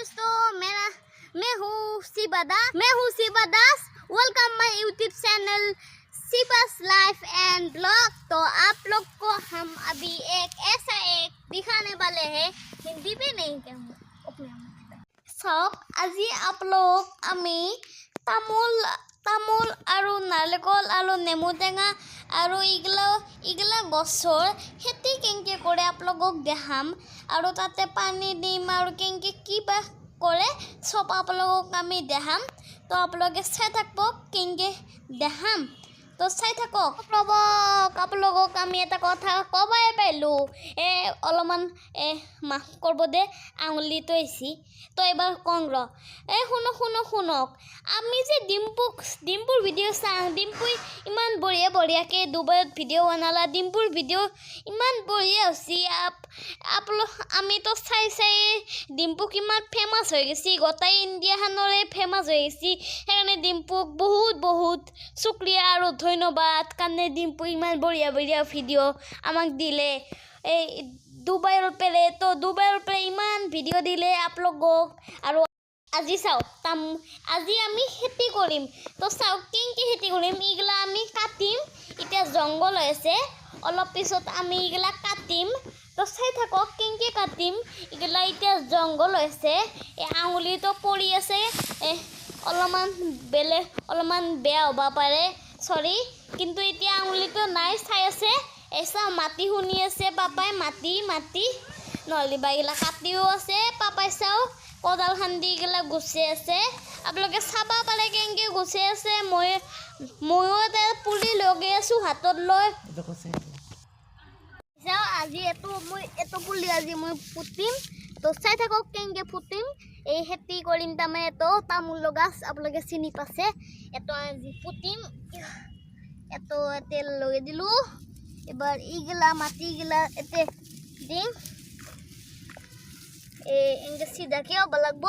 दोस्तों मैं हूँ Shiva Das. Welcome my YouTube channel Shivas life and blog. तो आप लोग को हम अभी एक दिखाने वाले हैं, हिंदी में नहीं सब আজি आप लोग আমি তামোল আৰু নাৰিকল আৰু নেমু টেঙা আৰু ইগলা গছৰ খেতি কেনেকৈ কৰে আপোনালোকক দেখাম আৰু তাতে পানী দিম আৰু কেনেকৈ কিবা কৰে সব আপোনালোকক আমি দেখাম। তো আপোনালোকে চাই থাকিব কেনেকৈ দেখাম। তো চাই থাকক। আপোনালোকক আমি এটা কথা ক'বই পাৰিলোঁ, অলপমান মাফ কৰিব দে, আঙুলিটো আহিছে। তো এবাৰ কওঁ শুনক আমি যে ডিম্পুৰ ভিডিঅ' চাওঁ। ডিম্পুই ইমান বঢ়িয়াকৈ ডুবাইত ভিডিঅ' বনালা। ডিম্পুৰ ভিডিঅ' ইমান বঢ়িয়া হৈছে। আমিতো চাই ডিম্পু কিমান ফেমাছ হৈ গৈছে, গোটেই ইণ্ডিয়াখনৰে ফেমাছ হৈ গৈছে। সেইকাৰণে ডিম্পুক বহুত শুক্ৰিয়া আৰু ধন্যবাদ কাৰণে ডিম্পু ইমান বঢ়িয়া ভিডিঅ' আমাক দিলে। এই ডুবাইৰ পৰা ইমান ভিডিঅ' দিলে আপোনালোকক। আৰু আজি চাওক, আজি আমি খেতি কৰিম। তো চাওক কেনেকৈ খেতি কৰিম। এইগিলা আমি কাটিম, এতিয়া জংঘল হৈ আছে, অলপ পিছত আমি এইগিলা কাটিম। তো চাই থাকক কেনেকৈ কাটিম। এইগিলা এতিয়া জংঘল হৈ আছে, এই আঙুলিটো পৰি আছে, অলপমান বেয়া হ'ব পাৰে, চৰি। কিন্তু এতিয়া আঙুলিটো নাই, চাই আছে। চাওঁ মাটি শুনি আছে পাপাই, মাটি নহ'লে বা এইগিলা কাটিও আছে পাপাই। চাওঁ কোদাল খান্দি এইগিলা গুচাই আছে, আপোনালোকে চাব পাৰে কেনেকৈ গুচাই আছে। ময়ো এটা পুলি লগাই আছোঁ হাতত লৈ। চাওঁ আজি এইটো পুলি আজি মই পুতিম। তো চাই থাকক কেনেকৈ পুতিম। এই খেতি কৰিম তাৰমানে এইটো তামোলৰ গছ, আপোনালোকে চিনি পাইছে। এইটো আজি পুতিম। এইটো তেল লগাই দিলোঁ। এবাৰ এইগিলা মাটিগিলা এতে দিম। এনেকৈ চিধাকৈ হ'ব লাগিব,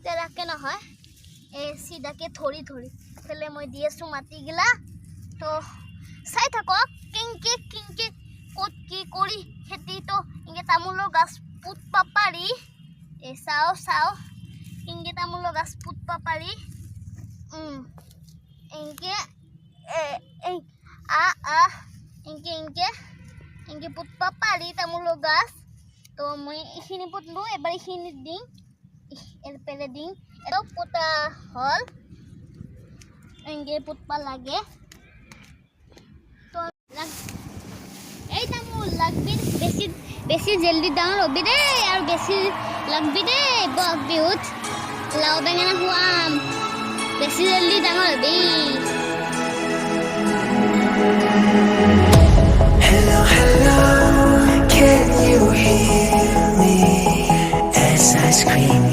তেৰাকৈ নহয়। চিধাকৈ ধৰি পেলাই মই দি আছোঁ মাটিগিলা। তো চাই থাকক কেনেকৈ ক'ত কি কৰি খেতিটো এনেকৈ তামোলৰ গছ পুতব পাৰি। চাওঁ কেনেকৈ তামোলৰ গছ পুতব পাৰি। এনেকৈ এনেকৈ পুতব পাৰি তামোলৰ গছ। তো মই এইখিনি পুতলোঁ, এবাৰ এইখিনিত দিম, পেলাই দিম। এইটো পুতা হ'ল, এনেকৈ পুতব লাগে। তো এই তামোল লাগবি বেছি জলদি ডাঙৰ হ'বি দেই, আৰু বেছি লাগবি দেই। বহাগ বিহুত লাও বেঙেনা খুৱাম, বেছি জলদি ডাঙৰ হ'বি। Hello, can you hear me as I scream?